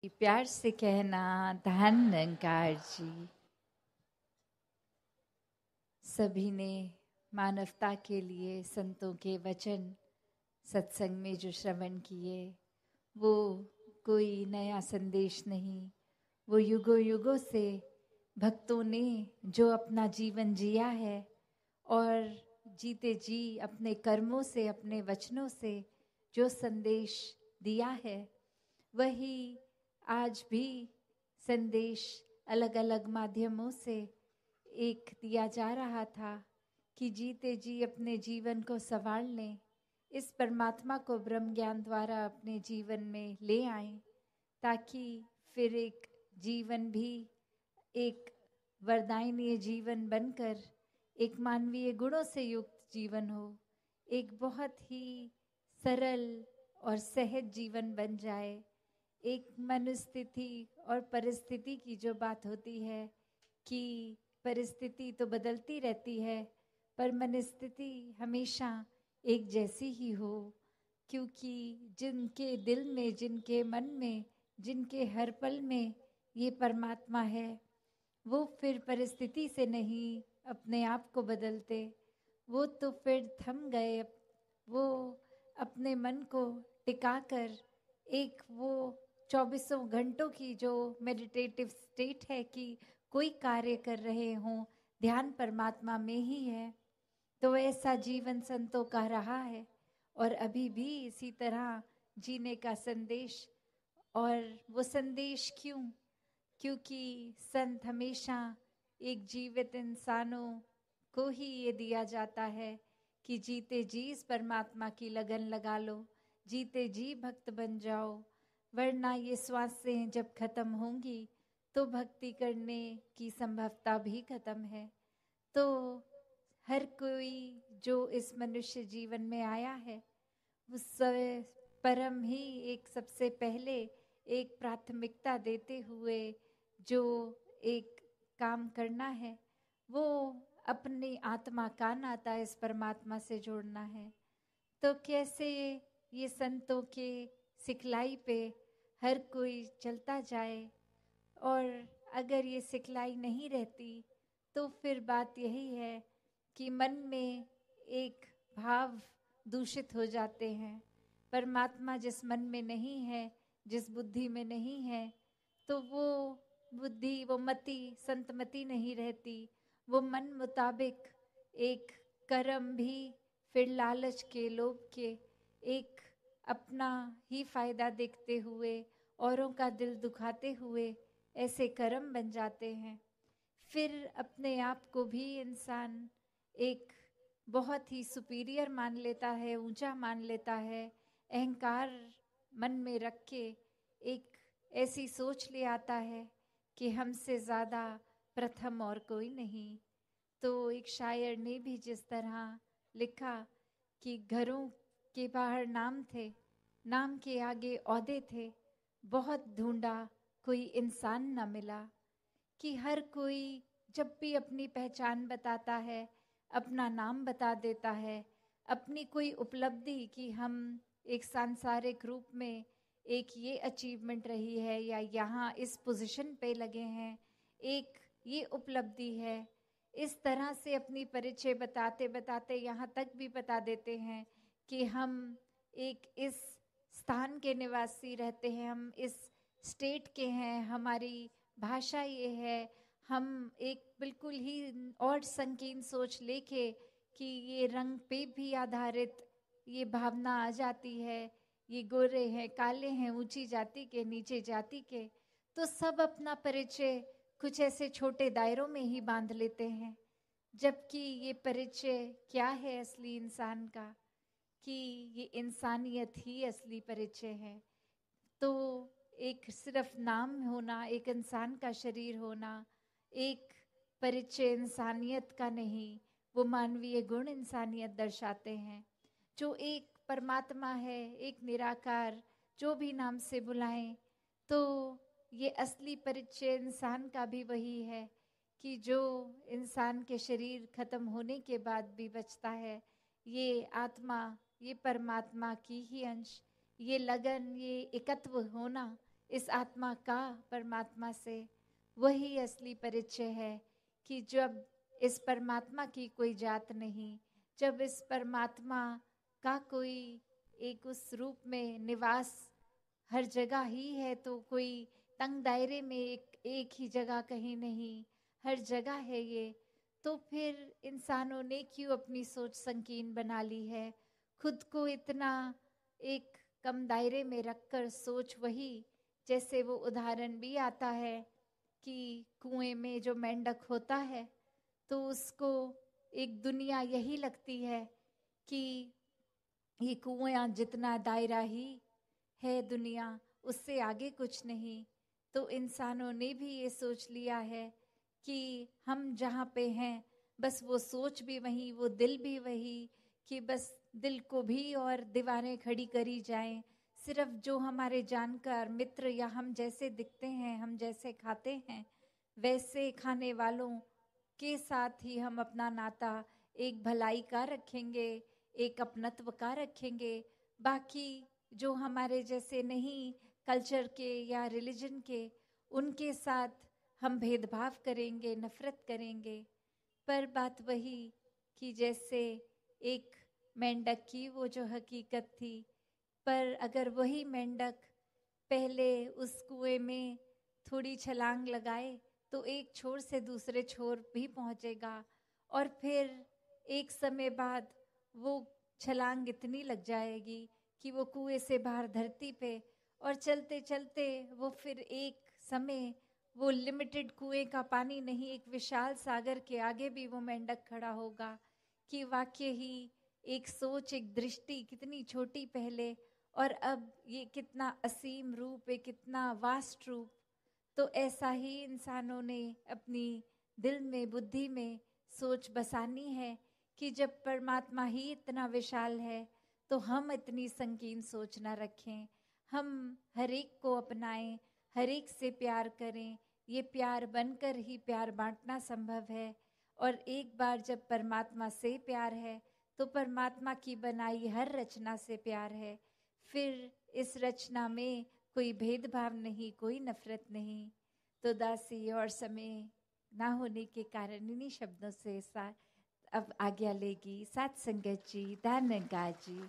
प्यार से कहना धन निरंकार जी। सभी ने मानवता के लिए संतों के वचन सत्संग में जो श्रवण किए, वो कोई नया संदेश नहीं, वो युगों युगों से भक्तों ने जो अपना जीवन जिया है और जीते जी अपने कर्मों से, अपने वचनों से जो संदेश दिया है, वही आज भी संदेश अलग अलग माध्यमों से एक दिया जा रहा था कि जीते जी अपने जीवन को संवार लें, इस परमात्मा को ब्रह्म ज्ञान द्वारा अपने जीवन में ले आएं, ताकि फिर एक जीवन भी एक वरदायनीय जीवन बनकर एक मानवीय गुणों से युक्त जीवन हो, एक बहुत ही सरल और सहज जीवन बन जाए। एक मनस्थिति और परिस्थिति की जो बात होती है कि परिस्थिति तो बदलती रहती है, पर मनस्थिति हमेशा एक जैसी ही हो, क्योंकि जिनके दिल में, जिनके मन में, जिनके हर पल में ये परमात्मा है, वो फिर परिस्थिति से नहीं अपने आप को बदलते, वो तो फिर थम गए। वो अपने मन को टिकाकर एक वो 24 घंटों की जो मेडिटेटिव स्टेट है कि कोई कार्य कर रहे हों, ध्यान परमात्मा में ही है। तो ऐसा जीवन संतों का रहा है और अभी भी इसी तरह जीने का संदेश। और वो संदेश क्यों? क्योंकि संत हमेशा एक जीवित इंसानों को ही ये दिया जाता है कि जीते जी इस परमात्मा की लगन लगा लो, जीते जी भक्त बन जाओ, वरना ये श्वासें जब खत्म होंगी तो भक्ति करने की संभवता भी खत्म है। तो हर कोई जो इस मनुष्य जीवन में आया है, उस परम ही एक सबसे पहले एक प्राथमिकता देते हुए जो एक काम करना है, वो अपनी आत्मा का नाता इस परमात्मा से जोड़ना है। तो कैसे ये संतों के सिखलाई पे हर कोई चलता जाए, और अगर ये सिखलाई नहीं रहती तो फिर बात यही है कि मन में एक भाव दूषित हो जाते हैं। परमात्मा जिस मन में नहीं है, जिस बुद्धि में नहीं है, तो वो बुद्धि, वो मति संतमति नहीं रहती। वो मन मुताबिक एक कर्म भी फिर लालच के, लोभ के, एक अपना ही फायदा देखते हुए, औरों का दिल दुखाते हुए ऐसे कर्म बन जाते हैं। फिर अपने आप को भी इंसान एक बहुत ही सुपीरियर मान लेता है, ऊंचा मान लेता है, अहंकार मन में रख के एक ऐसी सोच ले आता है कि हमसे ज़्यादा प्रथम और कोई नहीं। तो एक शायर ने भी जिस तरह लिखा कि घरों के बाहर नाम थे, नाम के आगे ओहदे थे, बहुत ढूंढा कोई इंसान न मिला। कि हर कोई जब भी अपनी पहचान बताता है, अपना नाम बता देता है, अपनी कोई उपलब्धि कि हम एक सांसारिक रूप में एक ये अचीवमेंट रही है या यहाँ इस पोजीशन पे लगे हैं, एक ये उपलब्धि है, इस तरह से अपनी परिचय बताते बताते यहाँ तक भी बता देते हैं कि हम एक इस स्थान के निवासी रहते हैं, हम इस स्टेट के हैं, हमारी भाषा ये है। हम एक बिल्कुल ही और संकीर्ण सोच लेके कि ये रंग पे भी आधारित ये भावना आ जाती है, ये गोरे हैं, काले हैं, ऊंची जाति के, नीचे जाति के, तो सब अपना परिचय कुछ ऐसे छोटे दायरों में ही बांध लेते हैं। जबकि ये परिचय क्या है असली इंसान का, कि ये इंसानियत ही असली परिचय है। तो एक सिर्फ नाम होना, एक इंसान का शरीर होना, एक परिचय इंसानियत का नहीं, वो मानवीय गुण इंसानियत दर्शाते हैं। जो एक परमात्मा है, एक निराकार, जो भी नाम से बुलाएं, तो ये असली परिचय इंसान का भी वही है कि जो इंसान के शरीर खत्म होने के बाद भी बचता है, ये आत्मा, ये परमात्मा की ही अंश, ये लगन, ये एकत्व होना इस आत्मा का परमात्मा से, वही असली परिचय है कि जब इस परमात्मा की कोई जात नहीं, जब इस परमात्मा का कोई एक उस रूप में निवास हर जगह ही है, तो कोई तंग दायरे में एक ही जगह कहीं नहीं, हर जगह है ये, तो फिर इंसानों ने क्यों अपनी सोच संकीर्ण बना ली है, खुद को इतना एक कम दायरे में रखकर सोच वही, जैसे वो उदाहरण भी आता है कि कुएं में जो मेंढक होता है तो उसको एक दुनिया यही लगती है कि ये कुआं जितना दायरा ही है दुनिया, उससे आगे कुछ नहीं। तो इंसानों ने भी ये सोच लिया है कि हम जहाँ पे हैं बस वो सोच भी वही, वो दिल भी वही, कि बस दिल को भी और दीवारें खड़ी करी जाएं, सिर्फ जो हमारे जानकार मित्र या हम जैसे दिखते हैं, हम जैसे खाते हैं वैसे खाने वालों के साथ ही हम अपना नाता एक भलाई का रखेंगे, एक अपनत्व का रखेंगे। बाकी जो हमारे जैसे नहीं, कल्चर के या रिलीजन के, उनके साथ हम भेदभाव करेंगे, नफरत करेंगे। पर बात वही कि जैसे एक मेंढक की वो जो हकीकत थी, पर अगर वही मेंढक पहले उस कुएं में थोड़ी छलांग लगाए तो एक छोर से दूसरे छोर भी पहुंचेगा, और फिर एक समय बाद वो छलांग इतनी लग जाएगी कि वो कुएं से बाहर धरती पे, और चलते चलते वो फिर एक समय वो लिमिटेड कुएं का पानी नहीं, एक विशाल सागर के आगे भी वो मेंढक खड़ा होगा कि वाकई ही एक सोच, एक दृष्टि कितनी छोटी पहले, और अब ये कितना असीम रूप, एक कितना वास्ट रूप। तो ऐसा ही इंसानों ने अपनी दिल में, बुद्धि में सोच बसानी है कि जब परमात्मा ही इतना विशाल है तो हम इतनी संकीर्ण सोच न रखें, हम हर एक को अपनाएं, हर एक से प्यार करें। ये प्यार बनकर ही प्यार बांटना संभव है, और एक बार जब परमात्मा से प्यार है तो परमात्मा की बनाई हर रचना से प्यार है। फिर इस रचना में कोई भेदभाव नहीं, कोई नफरत नहीं। तो दासी और समय ना होने के कारण इन्हीं शब्दों से अब आज्ञा लेगी साथ संगत जी, धन्यवाद जी।